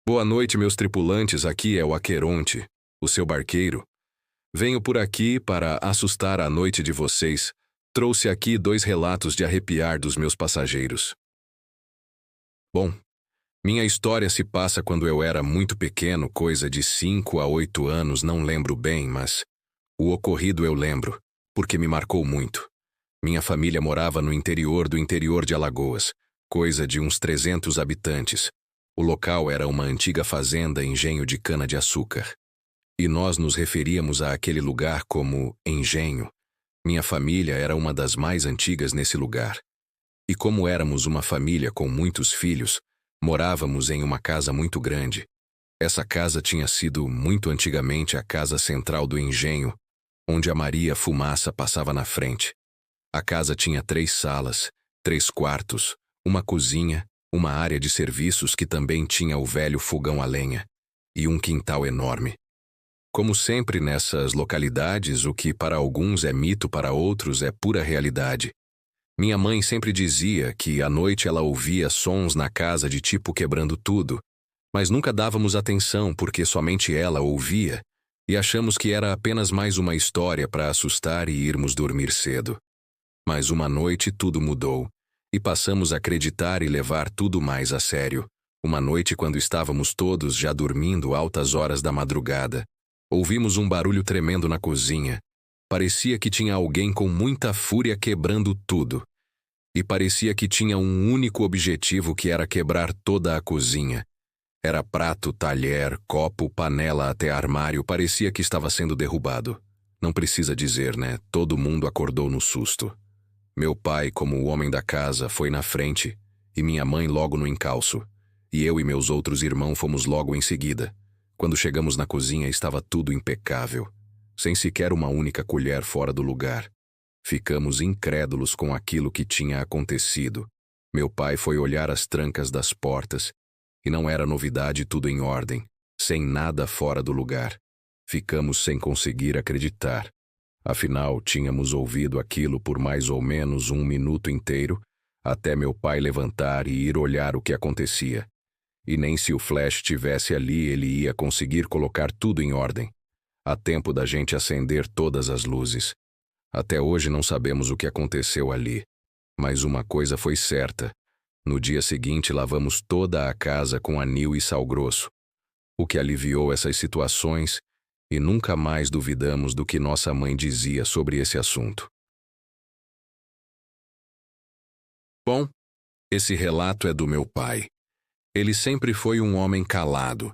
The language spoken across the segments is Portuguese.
Boa noite, meus tripulantes, aqui é o Aqueronte, o seu barqueiro. Venho por aqui para assustar a noite de vocês. Trouxe aqui 2 relatos de arrepiar dos meus passageiros. Bom, minha história se passa quando eu era muito pequeno, coisa de 5 a 8 anos, não lembro bem, mas o ocorrido eu lembro, porque me marcou muito. Minha família morava no interior do interior de Alagoas, coisa de uns 300 habitantes. O local era uma antiga fazenda engenho de cana-de-açúcar. E nós nos referíamos a aquele lugar como engenho. Minha família era uma das mais antigas nesse lugar. E como éramos uma família com muitos filhos, morávamos em uma casa muito grande. Essa casa tinha sido muito antigamente a casa central do engenho, onde a Maria Fumaça passava na frente. A casa tinha 3 salas, 3 quartos, uma cozinha, uma área de serviços que também tinha o velho fogão a lenha, e um quintal enorme. Como sempre nessas localidades, o que para alguns é mito, para outros é pura realidade. Minha mãe sempre dizia que à noite ela ouvia sons na casa de tipo quebrando tudo, mas nunca dávamos atenção porque somente ela ouvia, e achamos que era apenas mais uma história para assustar e irmos dormir cedo. Mas uma noite tudo mudou, e passamos a acreditar e levar tudo mais a sério. Uma noite, quando estávamos todos já dormindo altas horas da madrugada, ouvimos um barulho tremendo na cozinha. Parecia que tinha alguém com muita fúria quebrando tudo. E parecia que tinha um único objetivo, que era quebrar toda a cozinha. Era prato, talher, copo, panela até armário, parecia que estava sendo derrubado. Não precisa dizer, né? Todo mundo acordou no susto. Meu pai, como o homem da casa, foi na frente, e minha mãe logo no encalço. E eu e meus outros irmãos fomos logo em seguida. Quando chegamos na cozinha, estava tudo impecável, sem sequer uma única colher fora do lugar. Ficamos incrédulos com aquilo que tinha acontecido. Meu pai foi olhar as trancas das portas, e não era novidade, tudo em ordem, sem nada fora do lugar. Ficamos sem conseguir acreditar. Afinal, tínhamos ouvido aquilo por mais ou menos 1 minuto inteiro, até meu pai levantar e ir olhar o que acontecia. E nem se o flash tivesse ali ele ia conseguir colocar tudo em ordem. Há tempo da gente acender todas as luzes. Até hoje não sabemos o que aconteceu ali. Mas uma coisa foi certa. No dia seguinte lavamos toda a casa com anil e sal grosso, o que aliviou essas situações, e nunca mais duvidamos do que nossa mãe dizia sobre esse assunto. Bom, esse relato é do meu pai. Ele sempre foi um homem calado,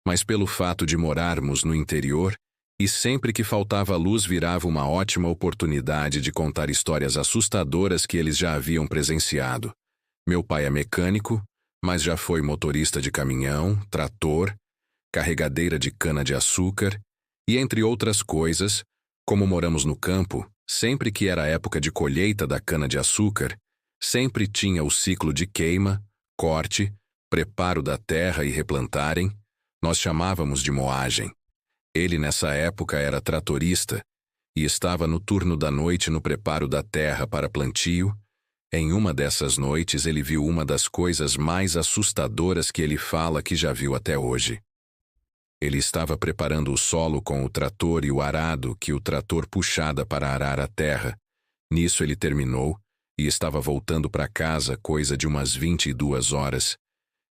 mas pelo fato de morarmos no interior, e sempre que faltava luz virava uma ótima oportunidade de contar histórias assustadoras que eles já haviam presenciado. Meu pai é mecânico, mas já foi motorista de caminhão, trator, carregadeira de cana-de-açúcar, e entre outras coisas, como moramos no campo, sempre que era época de colheita da cana-de-açúcar, sempre tinha o ciclo de queima, corte, preparo da terra e replantarem, nós chamávamos de moagem. Ele nessa época era tratorista e estava no turno da noite no preparo da terra para plantio. Em uma dessas noites ele viu uma das coisas mais assustadoras que ele fala que já viu até hoje. Ele estava preparando o solo com o trator e o arado que o trator puxava para arar a terra. Nisso ele terminou e estava voltando para casa coisa de umas 22 horas.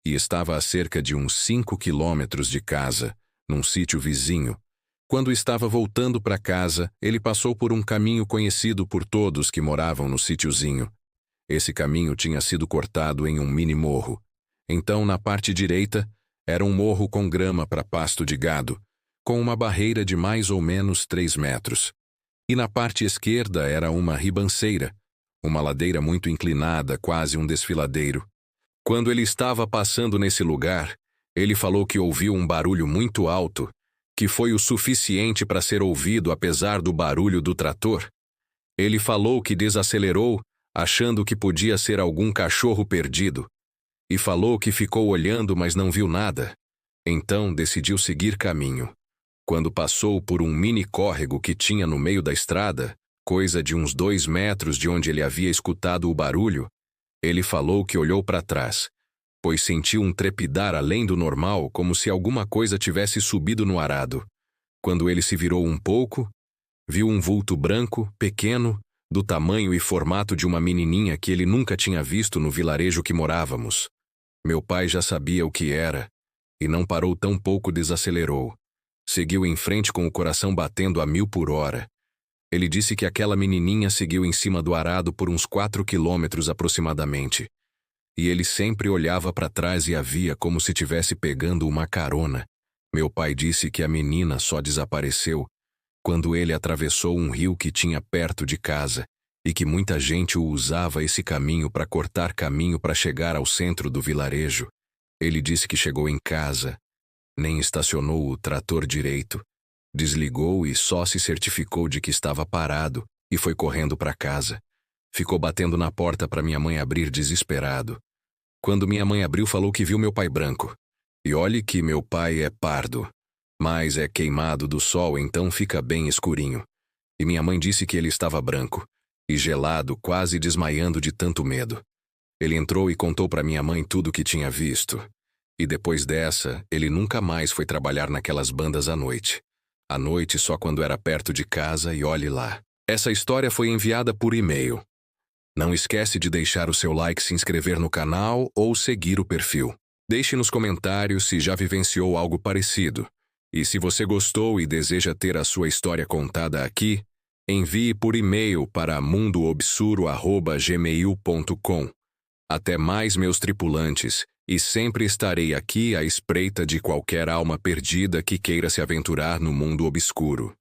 E estava a cerca de uns 5 quilômetros de casa, num sítio vizinho. Quando estava voltando para casa, ele passou por um caminho conhecido por todos que moravam no sítiozinho. Esse caminho tinha sido cortado em um mini morro. Então, na parte direita, era um morro com grama para pasto de gado, com uma barreira de mais ou menos 3 metros. E na parte esquerda era uma ribanceira, uma ladeira muito inclinada, quase um desfiladeiro. Quando ele estava passando nesse lugar, ele falou que ouviu um barulho muito alto, que foi o suficiente para ser ouvido apesar do barulho do trator. Ele falou que desacelerou, achando que podia ser algum cachorro perdido, e falou que ficou olhando, mas não viu nada. Então decidiu seguir caminho. Quando passou por um mini córrego que tinha no meio da estrada, coisa de uns 2 metros de onde ele havia escutado o barulho, ele falou que olhou para trás, pois sentiu um trepidar além do normal, como se alguma coisa tivesse subido no arado. Quando ele se virou um pouco, viu um vulto branco, pequeno, do tamanho e formato de uma menininha que ele nunca tinha visto no vilarejo que morávamos. Meu pai já sabia o que era, e não parou tão pouco desacelerou. Seguiu em frente com o coração batendo a 1000 por hora. Ele disse que aquela menininha seguiu em cima do arado por uns 4 quilômetros aproximadamente. E ele sempre olhava para trás e a via como se tivesse pegando uma carona. Meu pai disse que a menina só desapareceu quando ele atravessou um rio que tinha perto de casa e que muita gente usava esse caminho para cortar caminho para chegar ao centro do vilarejo. Ele disse que chegou em casa, nem estacionou o trator direito, desligou e só se certificou de que estava parado e foi correndo para casa. Ficou batendo na porta para minha mãe abrir desesperado. Quando minha mãe abriu, falou que viu meu pai branco. E olhe que meu pai é pardo, mas é queimado do sol, então fica bem escurinho. E minha mãe disse que ele estava branco e gelado, quase desmaiando de tanto medo. Ele entrou e contou para minha mãe tudo o que tinha visto. E depois dessa, ele nunca mais foi trabalhar naquelas bandas à noite. À noite só quando era perto de casa e olhe lá. Essa história foi enviada por e-mail. Não esquece de deixar o seu like, se inscrever no canal ou seguir o perfil. Deixe nos comentários se já vivenciou algo parecido. E se você gostou e deseja ter a sua história contada aqui, envie por e-mail para mundoobscuro@gmail.com. Até mais, meus tripulantes, e sempre estarei aqui à espreita de qualquer alma perdida que queira se aventurar no mundo obscuro.